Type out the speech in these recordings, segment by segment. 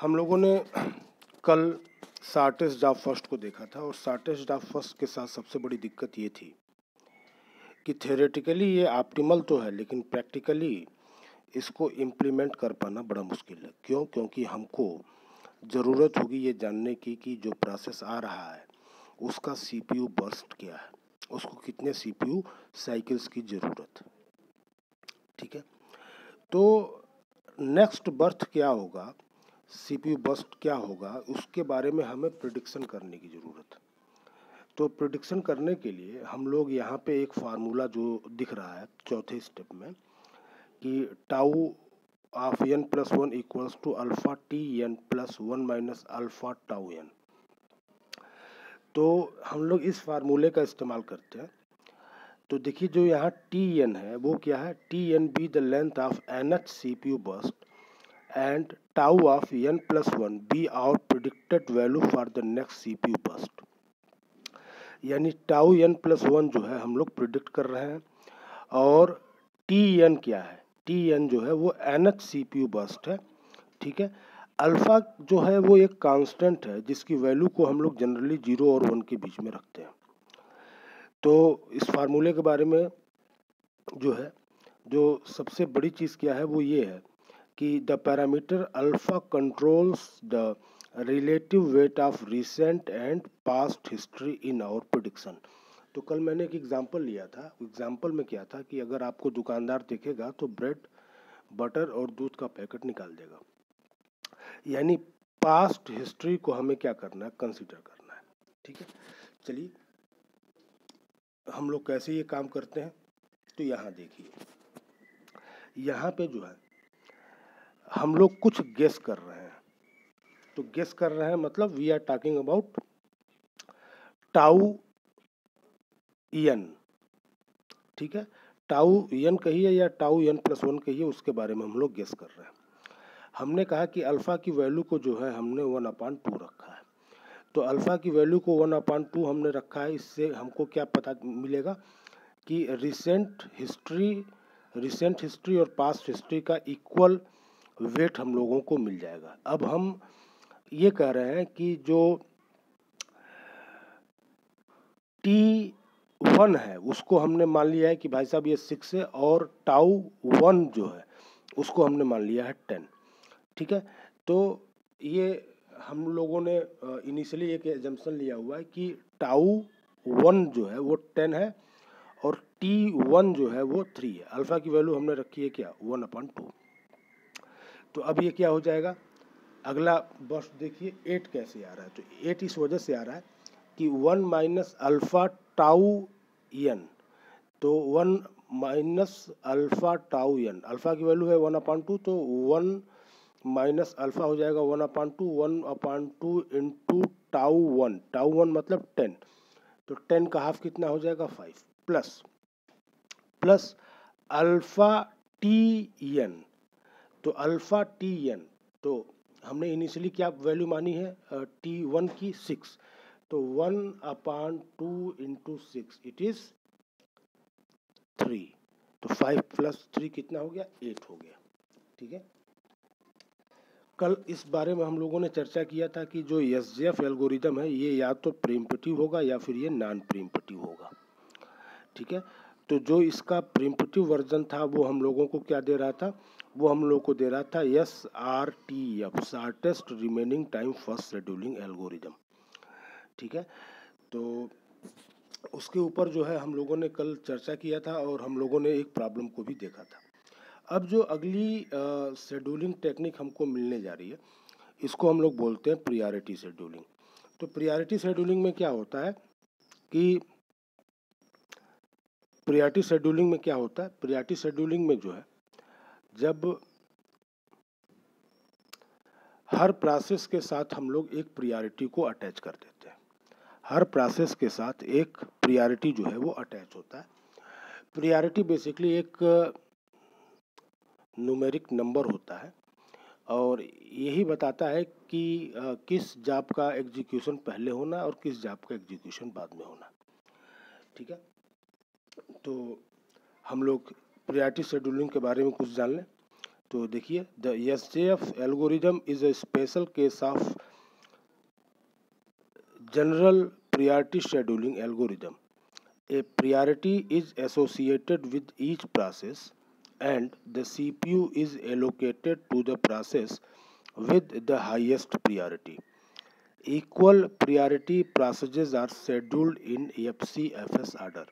हम लोगों ने कल शॉर्टेस्ट जॉब फर्स्ट को देखा था और शॉर्टेस्ट जॉब फर्स्ट के साथ सबसे बड़ी दिक्कत ये थी कि थ्योरेटिकली ये ऑप्टिमल तो है लेकिन प्रैक्टिकली इसको इम्प्लीमेंट कर पाना बड़ा मुश्किल है। क्यों? क्योंकि हमको ज़रूरत होगी ये जानने की कि जो प्रोसेस आ रहा है उसका सीपीयू बर्स्ट क्या है, उसको कितने सीपीयू साइकिल्स की ज़रूरत। ठीक है, तो नेक्स्ट बर्थ क्या होगा, सीपीयू बर्स्ट क्या होगा, उसके बारे में हमें प्रिडिक्शन करने की ज़रूरत है। तो प्रिडिक्शन करने के लिए हम लोग यहाँ पे एक फार्मूला जो दिख रहा है चौथे स्टेप में कि tau of n plus one equals to alpha t n plus one minus alpha tau n. तो हम लोग इस फार्मूले का इस्तेमाल करते हैं। तो देखिए जो यहाँ टी एन है वो क्या है, t n be the length of n h C P U burst and tau of n plus one be our predicted value for the next C P U burst. यानी tau n plus one जो है हम लोग predict कर रहे हैं और T N क्या है, टी एन जो है वो n h C P U burst है। ठीक है, अल्फा जो है वो एक कांस्टेंट है जिसकी वैल्यू को हम लोग जनरली 0 और 1 के बीच में रखते हैं। तो इस फार्मूले के बारे में जो है, जो सबसे बड़ी चीज़ क्या है वो ये है कि the parameter alpha controls the relative weight of recent and past history in our prediction. तो कल मैंने एक एग्जांपल लिया था। एग्जांपल में क्या था कि अगर आपको दुकानदार देखेगा तो ब्रेड, बटर और दूध का पैकेट निकाल देगा। यानी पास्ट हिस्ट्री को हमें क्या करना है, कंसीडर करना है। ठीक है, चलिए हम लोग कैसे ये काम करते हैं। तो यहाँ देखिए, यहाँ पे जो है हम लोग कुछ गेस कर रहे हैं। तो गेस कर रहे हैं मतलब we are talking about tau n. ठीक है, टाउ एन कहिए या टाउ एन प्लस वन कहिए, उसके बारे में हम लोग गेस कर रहे हैं। हमने कहा कि अल्फ़ा की वैल्यू को जो है हमने 1/2 रखा है। तो अल्फ़ा की वैल्यू को 1/2 हमने रखा है। इससे हमको क्या पता मिलेगा कि रिसेंट हिस्ट्री और पास्ट हिस्ट्री का इक्वल वेट हम लोगों को मिल जाएगा। अब हम ये कह रहे हैं कि जो T1 है उसको हमने मान लिया है कि भाई साहब ये 6 है और टाउ 1 जो है उसको हमने मान लिया है 10। ठीक है, तो ये हम लोगों ने इनिशियली एक एजम्पशन लिया हुआ है कि टाउ 1 जो है वो 10 है और T1 जो है वो 3 है। अल्फ़ा की वैल्यू हमने रखी है क्या, 1/2। तो अब ये क्या हो जाएगा, अगला बर्स्ट देखिए 8 कैसे आ रहा है। तो 8 इस वजह से आ रहा है कि 1 माइनस अल्फ़ा टाउ एन। तो 1 minus alpha tau n, alpha की वैल्यू है 1/2, तो 1 माइनस अल्फ़ा हो जाएगा 1/2 इंटू टाउ वन मतलब 10। तो 10 का हाफ कितना हो जाएगा 5 प्लस अल्फ़ा टी एन। तो अल्फ़ा टी एन, तो हमने इनिशियली क्या वैल्यू मानी है T1 की 6। तो 1/2 इंटू 6 इट इज़ 3। तो 5 प्लस 3 कितना हो गया, 8 हो गया। ठीक है, कल इस बारे में हम लोगों ने चर्चा किया था कि जो एसजेएफ एल्गोरिदम है ये या तो प्रीम्पटिव होगा या फिर ये नॉन प्रीम्पटिव होगा। ठीक है, तो जो इसका प्रीम्पटिव वर्जन था वो हम लोगों को क्या दे रहा था, वो हम लोगों को दे रहा था SRTF, shortest remaining time first scheduling algorithm. ठीक है, तो उसके ऊपर जो है हम लोगों ने कल चर्चा किया था और हम लोगों ने एक प्रॉब्लम को भी देखा था। अब जो अगली शेड्यूलिंग टेक्निक हमको मिलने जा रही है इसको हम लोग बोलते हैं प्रियॉरिटी शेड्यूलिंग। तो प्रियॉरिटी शेड्यूलिंग में क्या होता है कि प्रियॉरिटी शेड्यूलिंग में जो है जब हर प्रोसेस के साथ हम लोग एक प्रियॉरिटी को अटैच कर देते हैं। हर प्रोसेस के साथ एक प्रियॉरिटी जो है वो अटैच होता है। प्रियॉरिटी बेसिकली एक न्यूमेरिक नंबर होता है और यही बताता है कि किस जॉब का एग्जीक्यूशन पहले होना और किस जॉब का एग्जीक्यूशन बाद में होना। ठीक है, तो हम लोग प्रियॉरिटी शेड्यूलिंग के बारे में कुछ जान लें। तो देखिए, the SJF algorithm is a special case of general priority scheduling algorithm. A priority is associated with each process and the CPU is allocated to the process with the highest priority. Equal priority processes are scheduled in FCFS order.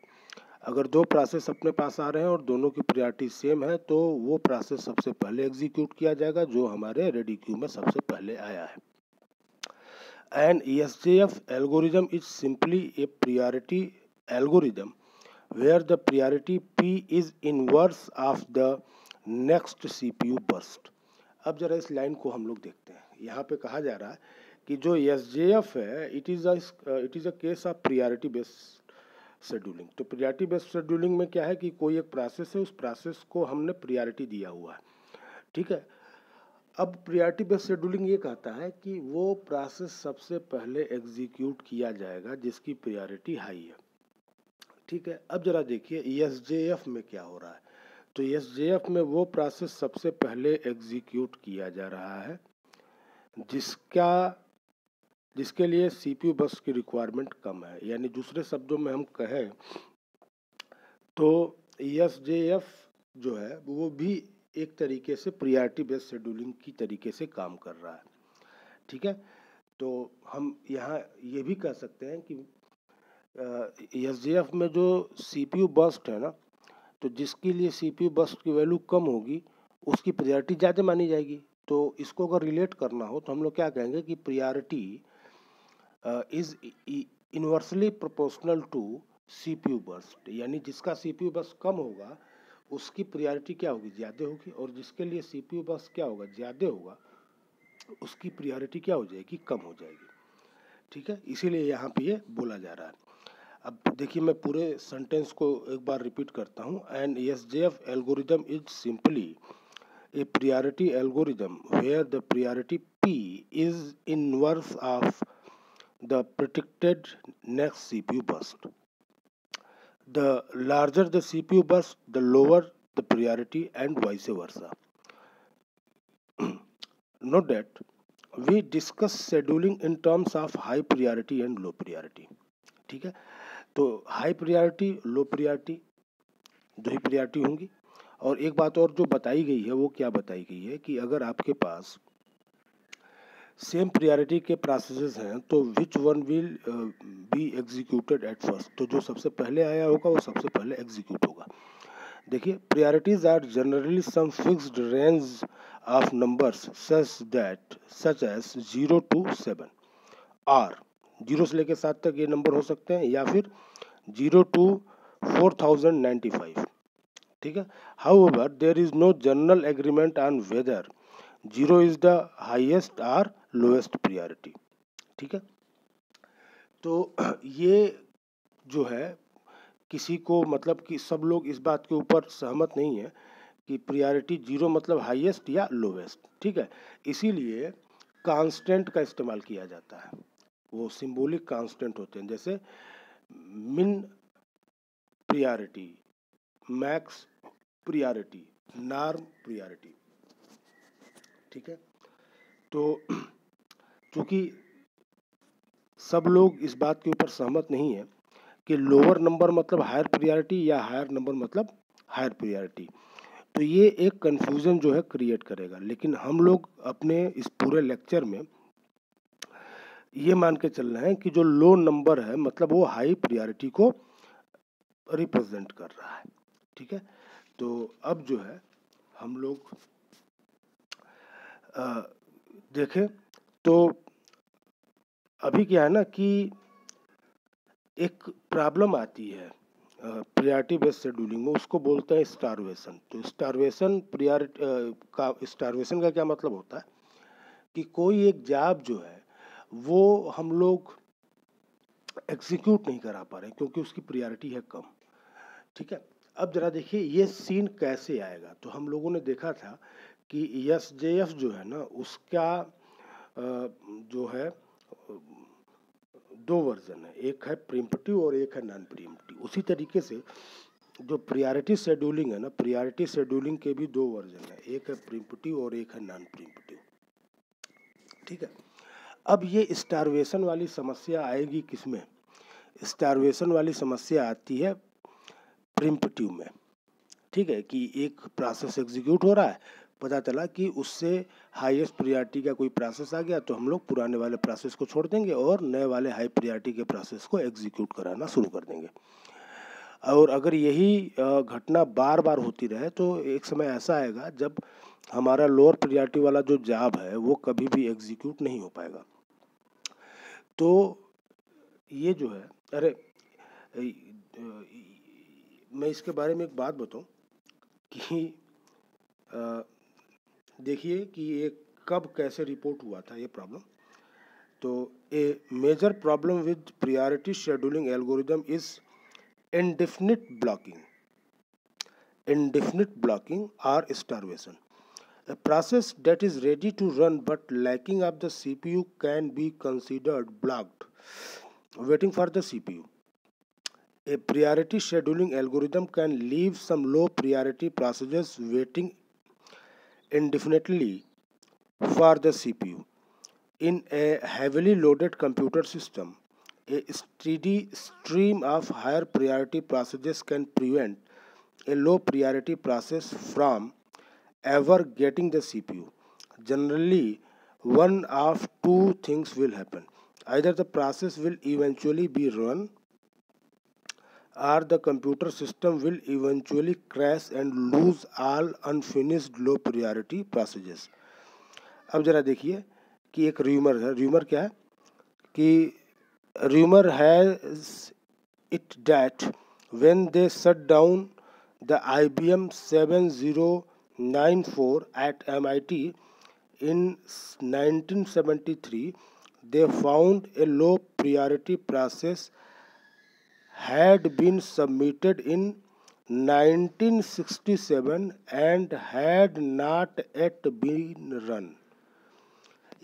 अगर दो process अपने पास आ रहे हैं और दोनों की priority same है तो वो प्रोसेस सबसे पहले एग्जीक्यूट किया जाएगा जो हमारे रेडी क्यू में सबसे पहले आया है. An SJF algorithm is simply a priority algorithm where the priority P is inverse of the next CPU burst. अब जरा इस लाइन को हम लोग देखते हैं. यहाँ पे कहा जा रहा है कि जो SJF है it is a case of priority based scheduling. तो प्रायोरिटी बेस्ड शेड्यूलिंग में क्या है कि कोई एक प्रोसेस है, उस प्रोसेस को हमने प्रायोरिटी दिया हुआ है. ठीक है. अब प्रायोरिटी बेस्ड शेड्यूलिंग ये कहता है कि वो प्रोसेस सबसे पहले एग्जीक्यूट किया जाएगा जिसकी प्रायोरिटी हाई है. ठीक है. अब जरा देखिए एसजेएफ में क्या हो रहा है. तो एसजेएफ में वो प्रोसेस सबसे पहले एग्जीक्यूट किया जा रहा है जिसके लिए सीपीयू बस की रिक्वायरमेंट कम है. यानी दूसरे शब्दों में हम कहें तो एसजेएफ जो है वो भी एक तरीके से प्रायोरिटी बेस्ड शेड्यूलिंग की तरीके से काम कर रहा है. ठीक है. तो हम यहाँ ये भी कह सकते हैं कि एसजेएफ में जो सीपीयू बर्स्ट है ना, तो जिसके लिए सीपीयू बर्स्ट की वैल्यू कम होगी उसकी प्रायोरिटी ज़्यादा मानी जाएगी. तो इसको अगर रिलेट करना हो तो हम लोग क्या कहेंगे कि priority is inversely proportional to CPU burst. यानी जिसका सीपीयू बर्स्ट कम होगा उसकी प्रायोरिटी क्या होगी, ज़्यादा होगी. और जिसके लिए सीपीयू बर्स्ट क्या होगा, ज़्यादा होगा, उसकी प्रायोरिटी क्या हो जाएगी, कम हो जाएगी. ठीक है. इसीलिए यहाँ पे ये बोला जा रहा है. अब देखिए मैं पूरे सेंटेंस को एक बार रिपीट करता हूँ. An SJF algorithm is simply a priority algorithm where the priority P is inverse of the predicted next CPU burst. The larger the CPU burst, the lower the priority and vice versa. Note that we discuss scheduling in terms of high priority and low priority. ठीक है. तो high priority low priority दो ही priority होंगी. और एक बात और जो बताई गई है वो क्या बताई गई है कि अगर आपके पास सेम प्रायोरिटी के प्रोसेसेस हैं तो which one will be executed at first. तो जो सबसे पहले आया होगा वो सबसे पहले एग्जीक्यूट होगा. देखिए priorities are generally some fixed range of numbers such as 0 to 7 और 0 से लेकर 7 तक ये नंबर हो सकते हैं या फिर 0 to 4095. ठीक है. However, there is no general agreement on whether 0 is the highest or lowest priority. ठीक है. तो ये जो है किसी को मतलब कि सब लोग इस बात के ऊपर सहमत नहीं है कि प्रायोरिटी 0 मतलब हाईएस्ट या लोवेस्ट. ठीक है. इसीलिए कांस्टेंट का इस्तेमाल किया जाता है. वो सिंबॉलिक कांस्टेंट होते हैं जैसे मिन priority, max priority, norm priority. ठीक है. तो चूंकि सब लोग इस बात के ऊपर सहमत नहीं है कि लोअर नंबर मतलब हायर प्रायोरिटी या हायर नंबर मतलब हायर प्रायोरिटी, तो ये एक कंफ्यूजन जो है क्रिएट करेगा. लेकिन हम लोग अपने इस पूरे लेक्चर में ये मान के चल रहे हैं कि जो लो नंबर है मतलब वो हाई प्रायोरिटी को रिप्रेजेंट कर रहा है. ठीक है. तो अब जो है हम लोग देखें तो अभी क्या है ना कि एक प्रॉब्लम आती है प्रायोरिटी बेस्ड शेड्यूलिंग में, उसको बोलते हैं स्टारवेशन. तो स्टारवेशन का क्या मतलब होता है कि कोई एक जॉब जो है वो हम लोग एग्जीक्यूट नहीं करा पा रहे क्योंकि उसकी प्रायोरिटी है कम. ठीक है. अब जरा देखिए ये सीन कैसे आएगा. तो हम लोगों ने देखा था कि एसजेएफ जो है ना उसका जो है दो वर्जन है, एक है प्रीम्पटिव और एक है नॉन प्रीम्पटिव. उसी तरीके से जो प्रायोरिटी शेड्यूलिंग है ना, प्रायोरिटी शेड्यूलिंग के भी दो वर्जन है, एक है प्रीम्पटिव और एक है नॉन प्रीम्पटिव। ठीक है, अब ये स्टारवेशन वाली समस्या आएगी किसमें? स्टारवेशन वाली समस्या आती है प्रीम्पटिव में। ठीक है, कि एक प्रोसेस एग्जीक्यूट हो रहा है, पता चला कि उससे हाईएस्ट प्रायोरिटी का कोई प्रोसेस आ गया, तो हम लोग पुराने वाले प्रोसेस को छोड़ देंगे और नए वाले हाई प्रायोरिटी के प्रोसेस को एग्जीक्यूट कराना शुरू कर देंगे। और अगर यही घटना बार बार होती रहे तो एक समय ऐसा आएगा जब हमारा लोअर प्रायोरिटी वाला जो जॉब है वो कभी भी एग्जीक्यूट नहीं हो पाएगा। तो ये जो है, अरे मैं इसके बारे में एक बात बताऊं कि देखिए कि ये कब कैसे रिपोर्ट हुआ था ये प्रॉब्लम। तो a major problem with priority scheduling algorithm is indefinite blocking or starvation. A process that is ready to run but lacking of the CPU can be considered blocked, waiting for the CPU. A priority scheduling algorithm can leave some low priority processes waiting indefinitely for the CPU. In a heavily loaded computer system, a steady stream of higher priority processes can prevent a low priority process from ever getting the CPU. Generally, one of two things will happen. Either the process will eventually be run or the computer system will eventually crash and lose all unfinished low priority processes. अब जरा देखिए कि एक rumour है, rumour क्या है कि rumour has it that when they shut down the IBM 7094 at MIT in 1973, they found a low priority process had been submitted in 1967 and had not yet been run.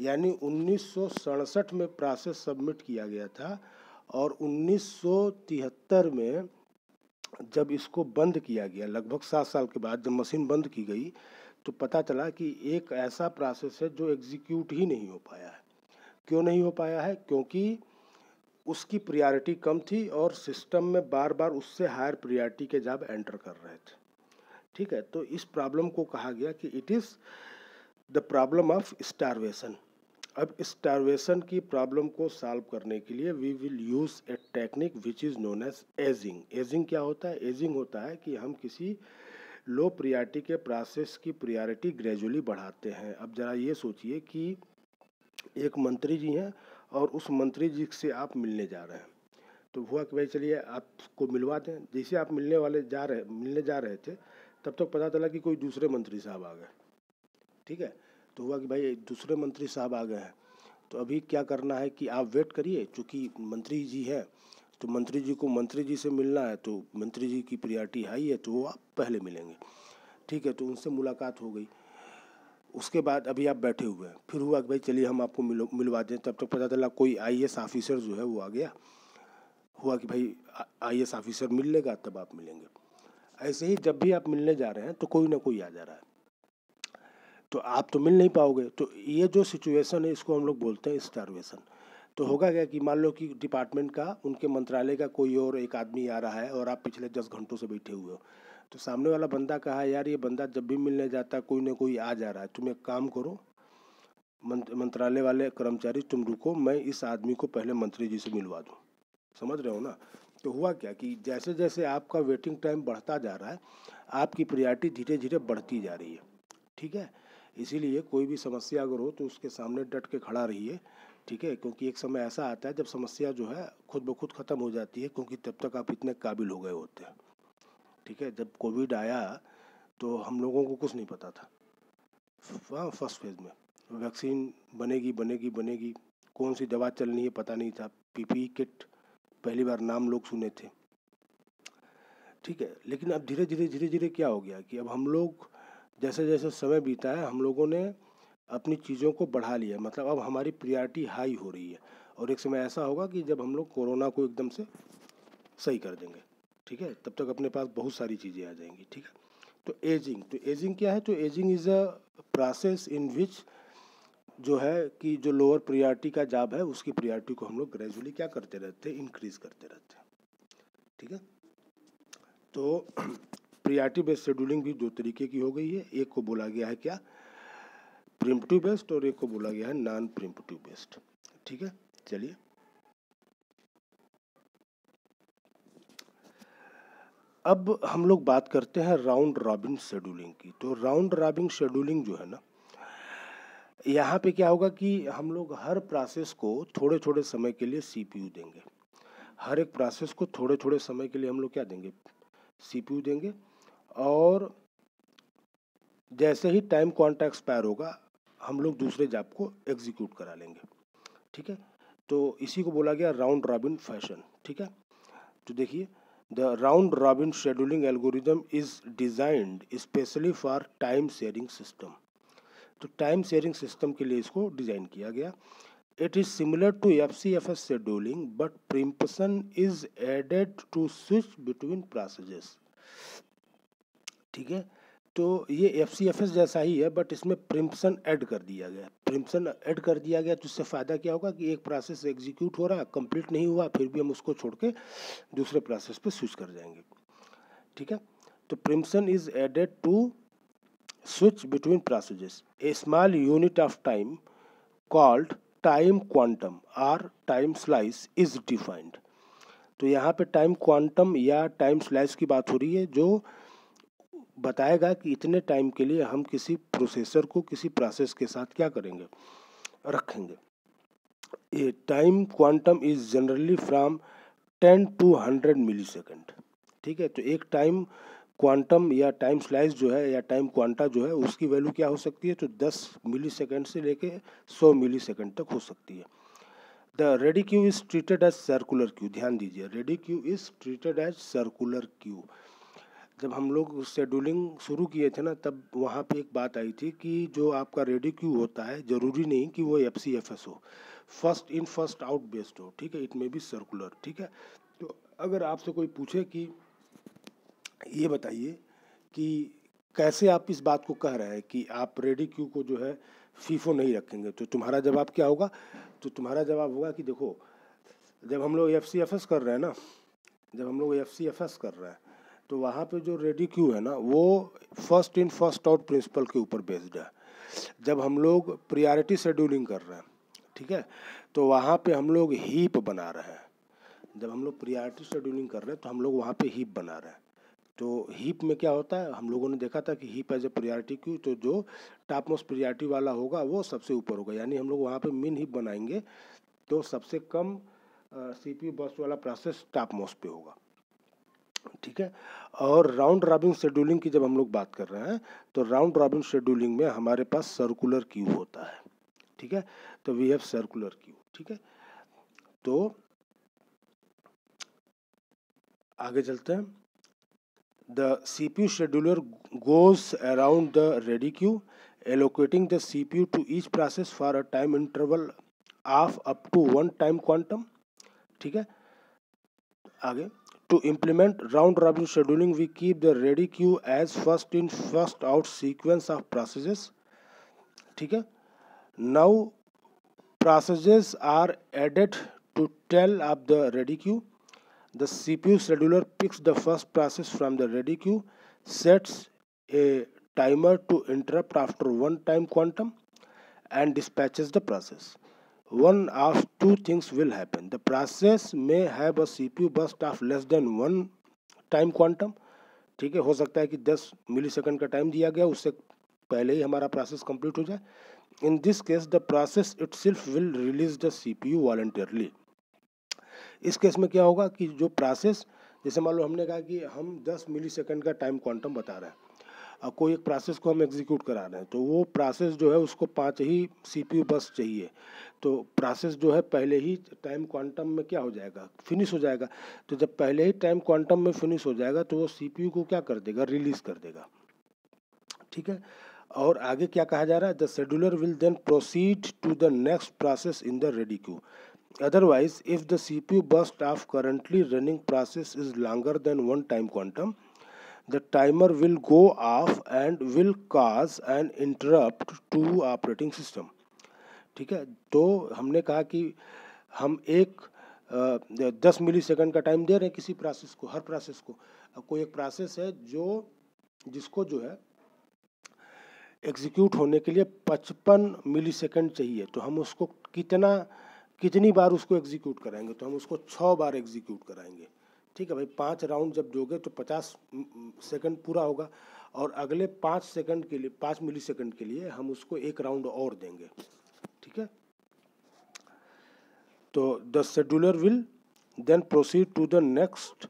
यानी 1967 में process submit किया गया था और 1973 में जब इसको बंद किया गया, लगभग 7 साल के बाद जब मशीन बंद की गई, तो पता चला कि एक ऐसा प्रोसेस है जो एग्जीक्यूट ही नहीं हो पाया है। क्यों नहीं हो पाया है? क्योंकि उसकी प्रायोरिटी कम थी और सिस्टम में बार बार उससे हायर प्रायोरिटी के जॉब एंटर कर रहे थे। ठीक है, तो इस प्रॉब्लम को कहा गया कि it is the problem of starvation. अब स्टारवेशन की प्रॉब्लम को सॉल्व करने के लिए we will use a technique which is known as aging. Aging क्या होता है? एजिंग होता है कि हम किसी लो प्रायोरिटी के प्रोसेस की प्रायोरिटी ग्रेजुअली बढ़ाते हैं। अब ज़रा ये सोचिए कि एक मंत्री जी हैं और उस मंत्री जी से आप मिलने जा रहे हैं, तो हुआ कि भाई चलिए आपको मिलवा दें। जैसे आप मिलने जा रहे थे तब तक पता चला कि कोई दूसरे मंत्री साहब आ गए। ठीक है, तो हुआ कि भाई दूसरे मंत्री साहब आ गए हैं, तो अभी क्या करना है कि आप वेट करिए, चूँकि मंत्री जी है तो मंत्री जी को मंत्री जी से मिलना है, तो मंत्री जी की प्रायोरिटी हाई है तो वो आप पहले मिलेंगे। ठीक है, तो उनसे मुलाकात हो गई। उसके बाद अभी आप बैठे हुए हैं, फिर हुआ कि भाई चलिए हम आपको मिलवा दें। तब तक पता चला कोई IAS ऑफिसर जो है वो आ गया। हुआ कि भाई IAS ऑफिसर मिल लेगा तब आप मिलेंगे। ऐसे ही जब भी आप मिलने जा रहे हैं तो कोई ना कोई आ जा रहा है, तो आप तो मिल नहीं पाओगे। तो ये जो सिचुएशन है इसको हम लोग बोलते हैं स्टारवेशन। तो होगा क्या कि मान लो कि डिपार्टमेंट का, उनके मंत्रालय का कोई और एक आदमी आ रहा है और आप पिछले 10 घंटों से बैठे हुए हो, तो सामने वाला बंदा कहा यार ये बंदा जब भी मिलने जाता कोई ना कोई आ जा रहा है, तुम एक काम करो मंत्रालय वाले कर्मचारी तुम रुको, मैं इस आदमी को पहले मंत्री जी से मिलवा दूँ। समझ रहे हो ना? तो हुआ क्या कि जैसे जैसे आपका वेटिंग टाइम बढ़ता जा रहा है आपकी प्रायोरिटी धीरे धीरे बढ़ती जा रही है। ठीक है, इसीलिए कोई भी समस्या अगर हो तो उसके सामने डट के खड़ा रहिए। ठीक है, क्योंकि एक समय ऐसा आता है जब समस्या जो है खुद ब खुद ख़त्म हो जाती है, क्योंकि तब तक आप इतने काबिल हो गए होते हैं। ठीक है, जब कोविड आया तो हम लोगों को कुछ नहीं पता था। हाँ, फर्स्ट फेज़ में वैक्सीन बनेगी, कौन सी दवा चलनी है पता नहीं था, PPE किट पहली बार नाम लोग सुने थे। ठीक है, लेकिन अब धीरे धीरे क्या हो गया कि अब हम लोग जैसे जैसे समय बीता है हम लोगों ने अपनी चीज़ों को बढ़ा लिया, मतलब अब हमारी प्रायोरिटी हाई हो रही है। और एक समय ऐसा होगा कि जब हम लोग कोरोना को एकदम से सही कर देंगे। ठीक है, तब तक अपने पास बहुत सारी चीज़ें आ जाएंगी। ठीक है, तो एजिंग क्या है? तो ageing is a process in which जो है कि जो लोअर प्रियॉरिटी का जॉब है उसकी प्रियॉरिटी को हम लोग ग्रेजुअली क्या करते रहते हैं, इंक्रीज करते रहते हैं। ठीक है, तो प्रियॉरिटी बेस्ड शेड्यूलिंग भी दो तरीके की हो गई है, एक को बोला गया है क्या, प्रिम्पटिव बेस्ड, और एक को बोला गया है नॉन प्रिम्पटिव बेस्ड। ठीक है, चलिए अब हम लोग बात करते हैं राउंड रॉबिन शेड्यूलिंग की। तो राउंड रॉबिन शेड्यूलिंग जो है ना, यहाँ पे क्या होगा कि हम लोग हर प्रोसेस को थोड़े थोड़े समय के लिए सीपीयू देंगे। हर एक प्रोसेस को थोड़े थोड़े समय के लिए हम लोग क्या देंगे, सीपीयू देंगे, और जैसे ही टाइम क्वांटा एक्सपायर होगा हम लोग दूसरे जॉब को एग्जीक्यूट करा लेंगे। ठीक है, तो इसी को बोला गया राउंड रॉबिन फैशन। ठीक है, तो देखिए the round robin scheduling algorithm is designed specially for time sharing system. तो टाइम शेयरिंग सिस्टम के लिए इसको डिजाइन किया गया। It is similar to FCFS scheduling but preemption is added to switch between processes. ठीक है, तो ये FCFS जैसा ही है बट इसमें प्रिम्पशन ऐड कर दिया गया। प्रिम्पशन ऐड कर दिया गया तो इससे फ़ायदा क्या होगा कि एक प्रोसेस एग्जीक्यूट हो रहा है, कंप्लीट नहीं हुआ, फिर भी हम उसको छोड़ के दूसरे प्रोसेस पे स्विच कर जाएंगे। ठीक है, तो preemption is added to switch between processes. A small unit of time called time quantum और टाइम स्लाइस इज डिफाइंड। तो यहाँ पे टाइम क्वांटम या टाइम स्लाइस की बात हो रही है, जो बताएगा कि इतने टाइम के लिए हम किसी प्रोसेसर को किसी प्रोसेस के साथ क्या करेंगे, रखेंगे। ये time quantum is generally from 10 to 100 millisecond. ठीक है, तो एक टाइम क्वांटम या टाइम स्लाइस जो है या टाइम क्वांटा जो है उसकी वैल्यू क्या हो सकती है, तो 10 मिलीसेकंड से लेके 100 मिलीसेकंड तक हो सकती है। The ready queue is treated as circular queue. ध्यान दीजिए, ready queue is treated as circular queue. जब हम लोग शेड्यूलिंग शुरू किए थे ना, तब वहाँ पे एक बात आई थी कि जो आपका रेडी क्यू होता है ज़रूरी नहीं कि वो FCFS हो, first in first out based हो। ठीक है, इट में बी सर्कुलर। ठीक है, तो अगर आपसे कोई पूछे कि ये बताइए कि कैसे आप इस बात को कह रहे हैं कि आप रेडी क्यू को जो है फीफो नहीं रखेंगे, तो तुम्हारा जवाब क्या होगा? तो तुम्हारा जवाब होगा कि देखो, जब हम लोग FCFS कर रहे हैं ना, जब हम लोग FCFS कर रहे हैं तो वहाँ पे जो रेडी क्यू है ना, वो first in first out principle के ऊपर बेस्ड है। जब हम लोग प्रियॉरिटी शेड्यूलिंग कर रहे हैं, ठीक है, तो वहाँ पे हम लोग हीप बना रहे हैं। जब हम लोग प्रियॉरिटी शेड्यूलिंग कर रहे हैं तो हम लोग वहाँ पे हीप बना रहे हैं। तो हीप में क्या होता है, हम लोगों ने देखा था कि heap as a priority queue, तो जो टॉप मोस्ट प्रियॉरिटी वाला होगा वो सबसे ऊपर होगा, यानी हम लोग वहाँ पे मिन हीप बनाएंगे तो सबसे कम CPU बर्स्ट वाला प्रोसेस टॉप मोस्ट पे होगा। ठीक है, और राउंड रॉबिन शेड्यूलिंग की जब हम लोग बात कर रहे हैं तो राउंड रॉबिन शेड्यूलिंग में हमारे पास सर्कुलर क्यू होता है। ठीक है, तो वी हैव सर्कुलर क्यू। ठीक है, तो आगे चलते हैं। The CPU scheduler goes around the ready queue, allocating the CPU to each process for a time interval of up to one time quantum। ठीक है, आगे to implement round robin scheduling we keep the ready queue as first in first out sequence of processes। ठीक है, now processes are added to tail of the ready queue। The CPU scheduler picks the first process from the ready queue, sets a timer to interrupt after one time quantum, and dispatches the process। One of two things will happen: the process may have a CPU burst of less than one time quantum। ठीक है, हो सकता है कि 10 millisecond का time दिया गया, उससे पहले ही हमारा प्रोसेस कंप्लीट हो जाए। In this case the process itself will release the CPU voluntarily. इस केस में क्या होगा कि जो प्रोसेस, जैसे मान लो हमने कहा कि हम 10 मिलीसेकंड का टाइम क्वांटम बता रहे हैं, और कोई एक प्रोसेस को हम एग्जीक्यूट करा रहे हैं, तो वो प्रोसेस जो है उसको 5 ही CPU बस चाहिए, तो प्रोसेस जो है पहले ही टाइम क्वांटम में क्या हो जाएगा, फिनिश हो जाएगा। तो जब पहले ही टाइम क्वांटम में फिनिश हो जाएगा तो वो CPU को क्या कर देगा, रिलीज कर देगा। ठीक है, और आगे क्या कहा जा रहा है, the scheduler will then proceed to the next process in the ready queue. Otherwise, if the CPU burst of currently running process is longer than one time quantum, the timer will go off and will cause an interrupt to operating system. ठीक है, तो हमने कहा कि हम एक 10 मिली second का time दे रहे हैं किसी प्रोसेस को, हर प्रोसेस को। अब कोई एक प्रोसेस है जिसको जो है एग्जीक्यूट होने के लिए 55 मिली सेकंड चाहिए, तो हम उसको कितनी बार उसको एग्जीक्यूट कराएंगे, तो हम उसको 6 बार एग्जीक्यूट कराएंगे। ठीक है भाई, 5 राउंड जब दोगे तो 50 सेकंड पूरा होगा, और अगले 5 सेकंड के लिए, 5 मिली सेकंड के लिए हम उसको एक राउंड और देंगे। ठीक है, तो the scheduler will then proceed to the next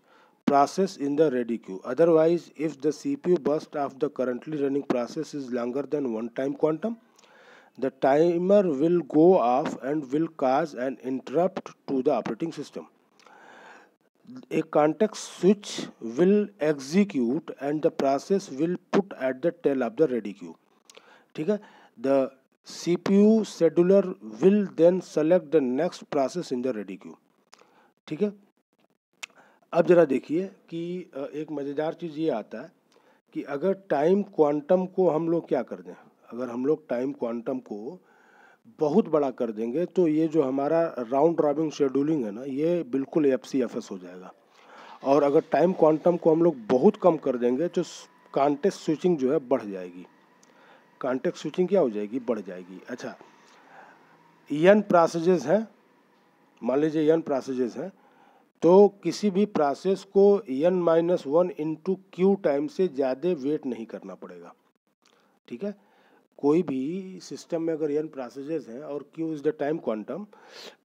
process in the ready queue. Otherwise, if the CPU burst of the currently running process is longer than one time quantum, the timer will go off and will cause an interrupt to the operating system. A context switch will execute and the process will put at the tail of the ready queue. ठीक है, the CPU scheduler will then select the next process in the ready queue. ठीक है, अब ज़रा देखिए कि एक मज़ेदार चीज़ ये आता है कि अगर टाइम क्वांटम को हम लोग क्या कर दें, अगर हम लोग टाइम क्वांटम को बहुत बड़ा कर देंगे तो ये जो हमारा राउंड रॉबिन शेड्यूलिंग है ना, ये बिल्कुल FCFS हो जाएगा। और अगर टाइम क्वांटम को हम लोग बहुत कम कर देंगे तो कॉन्टेक्स्ट स्विचिंग जो है बढ़ जाएगी। कॉन्टेक्स्ट स्विचिंग क्या हो जाएगी, बढ़ जाएगी। अच्छा, n प्रोसेसेस हैं, मान लीजिए n प्रोसेसेस हैं, तो किसी भी प्रोसेस को n-1 इंटू क्यू टाइम से ज़्यादा वेट नहीं करना पड़ेगा। ठीक है, कोई भी सिस्टम में अगर n प्रोसेसेस हैं और q is the time quantum,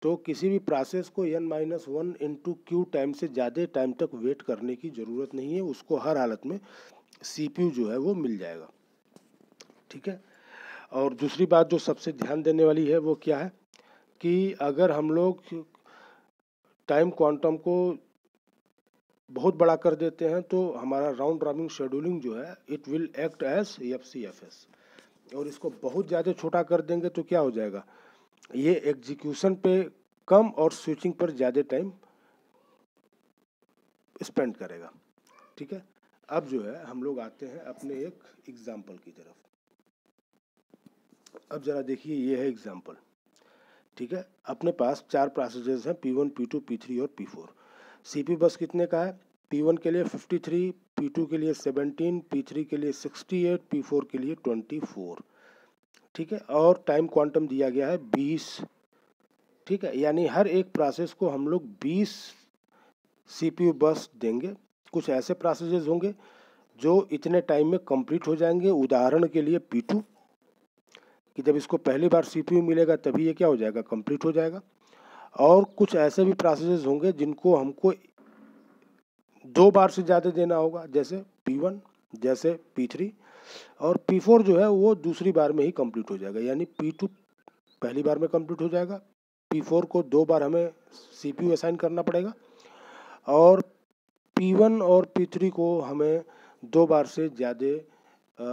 तो किसी भी प्रोसेस को n-1 इंटू क्यू टाइम से ज़्यादा टाइम तक वेट करने की ज़रूरत नहीं है, उसको हर हालत में CPU जो है वो मिल जाएगा। ठीक है, और दूसरी बात जो सबसे ध्यान देने वाली है वो क्या है कि अगर हम लोग टाइम क्वांटम को बहुत बड़ा कर देते हैं तो हमारा राउंड रॉबिन शेड्यूलिंग जो है it will act as FCFS, और इसको बहुत ज़्यादा छोटा कर देंगे तो क्या हो जाएगा, ये एग्जीक्यूशन पे कम और स्विचिंग पर ज़्यादा टाइम स्पेंड करेगा। ठीक है, अब जो है हम लोग आते हैं अपने एक एग्जाम्पल की तरफ। अब ज़रा देखिए, ये है एग्जाम्पल। ठीक है, अपने पास 4 प्रोसेसर्स हैं, P1, P2, P3 और P4। CPU बस कितने का है, P1 के लिए 53, P2 के लिए 17, P3 के लिए 68, P4 के लिए 24। ठीक है, और टाइम क्वांटम दिया गया है 20। ठीक है, यानी हर एक प्रोसेस को हम लोग 20 CPU बस देंगे। कुछ ऐसे प्रोसेसेस होंगे जो इतने टाइम में कंप्लीट हो जाएंगे, उदाहरण के लिए P2, कि जब इसको पहली बार CPU मिलेगा तभी ये क्या हो जाएगा, कंप्लीट हो जाएगा। और कुछ ऐसे भी प्रोसेसेस होंगे जिनको हमको 2 बार से ज़्यादा देना होगा, जैसे P1, जैसे P3, और P4 जो है वो दूसरी बार में ही कंप्लीट हो जाएगा, यानी P2 पहली बार में कंप्लीट हो जाएगा, P4 को 2 बार हमें CPU असाइन करना पड़ेगा, और P1 और P3 को हमें 2 बार से ज़्यादा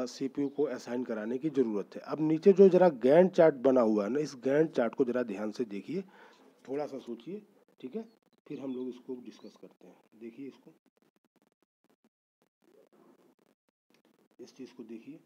CPU को असाइन कराने की ज़रूरत है। अब नीचे जो ज़रा गैंट चार्ट बना हुआ है ना, इस गैंट चार्ट को ज़रा ध्यान से देखिए, थोड़ा सा सोचिए। ठीक है, फिर हम लोग इसको डिस्कस करते हैं। देखिए इसको, इस चीज़ को देखिए।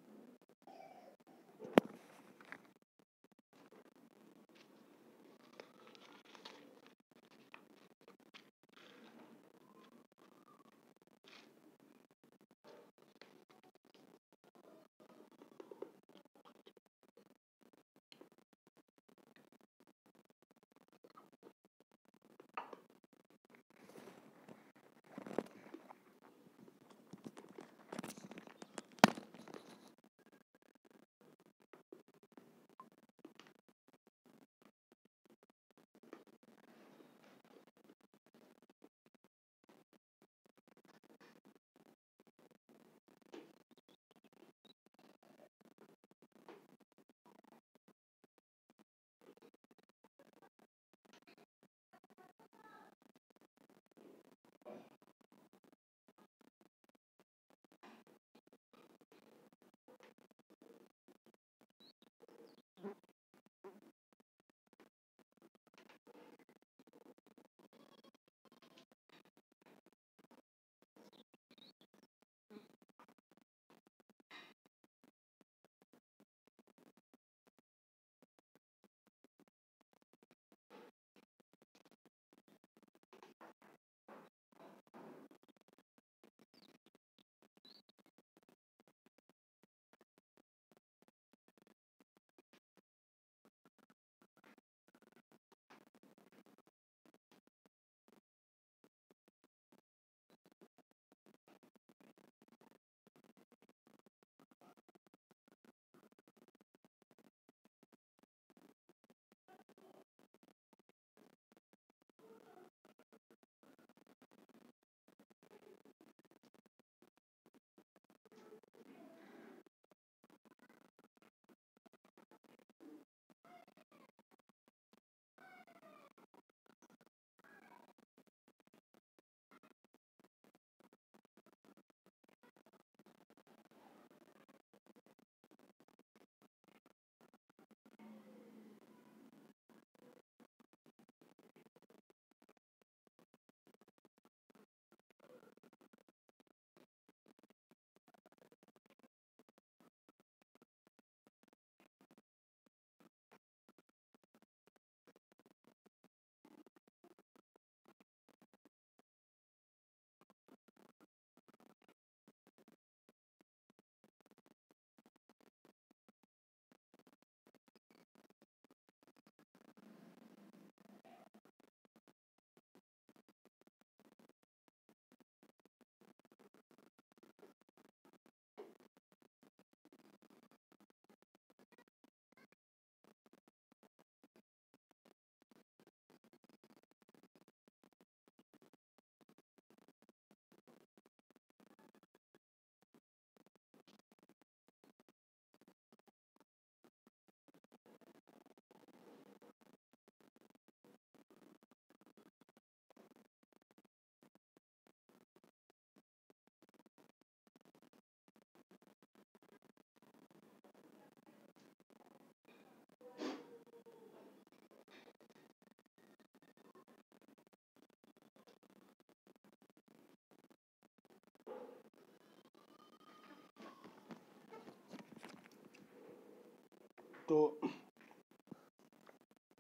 तो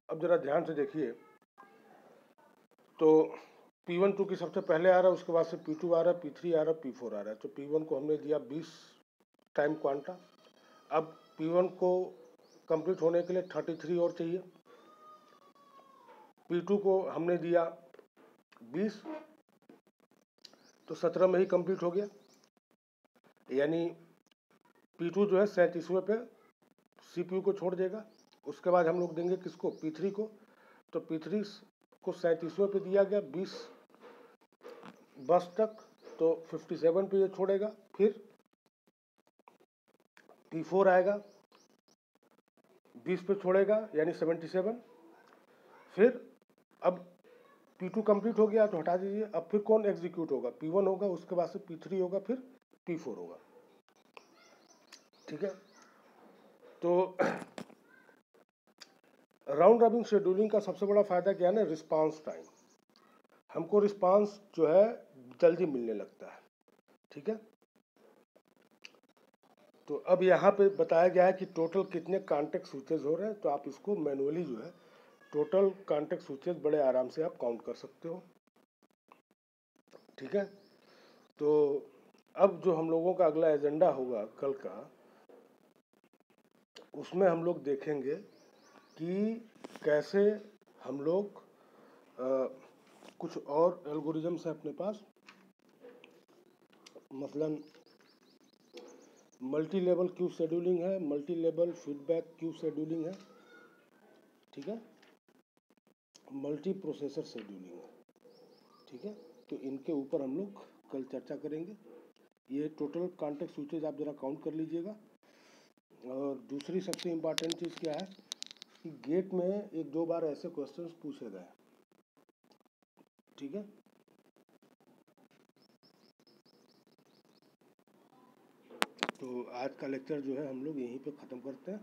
अब ज़रा ध्यान से देखिए, तो P1 2 की सबसे पहले आ रहा है, उसके बाद से P2 आ रहा है, P3 आ रहा है, P4 आ रहा है। तो P1 को हमने दिया 20 टाइम क्वांटा। अब P1 को कंप्लीट होने के लिए 33 और चाहिए। P2 को हमने दिया 20, तो 17 में ही कंप्लीट हो गया। यानी P2 जो है 37वें पे CPU को छोड़ देगा। उसके बाद हम लोग देंगे किसको, P3 को। तो P3 को 37वें पे दिया गया 20 बस तक, तो 57 पे ये छोड़ेगा। फिर P4 आएगा, 20 पे छोड़ेगा यानी 77। फिर अब P2 कंप्लीट हो गया तो हटा दीजिए। अब फिर कौन एग्जीक्यूट होगा, P1 होगा, उसके बाद से P3 होगा, फिर P4 होगा। ठीक है, तो राउंड रॉबिन शेड्यूलिंग का सबसे बड़ा फ़ायदा क्या है ना, रिस्पांस टाइम। हमको रिस्पांस जो है जल्दी मिलने लगता है। ठीक है, तो अब यहाँ पे बताया गया है कि टोटल कितने कॉन्टेक्ट स्विचेज हो रहे हैं। तो आप इसको मैनुअली जो है टोटल कॉन्टेक्ट स्विचेज बड़े आराम से आप काउंट कर सकते हो। ठीक है, तो अब जो हम लोगों का अगला एजेंडा होगा कल का, उसमें हम लोग देखेंगे कि कैसे हम लोग कुछ और एल्गोरिदम्स हैं अपने पास, मसलन मल्टी लेवल क्यू शेड्यूलिंग है, multi level feedback queue scheduling है। ठीक है, मल्टी प्रोसेसर शेड्यूलिंग है। ठीक है, तो इनके ऊपर हम लोग कल चर्चा करेंगे। ये टोटल कॉन्टेक्ट स्विचेज आप ज़रा काउंट कर लीजिएगा। और दूसरी सबसे इम्पॉर्टेंट चीज़ क्या है कि गेट में एक दो बार ऐसे क्वेश्चंस पूछे गए। ठीक है, तो आज का लेक्चर जो है हम लोग यहीं पे ख़त्म करते हैं।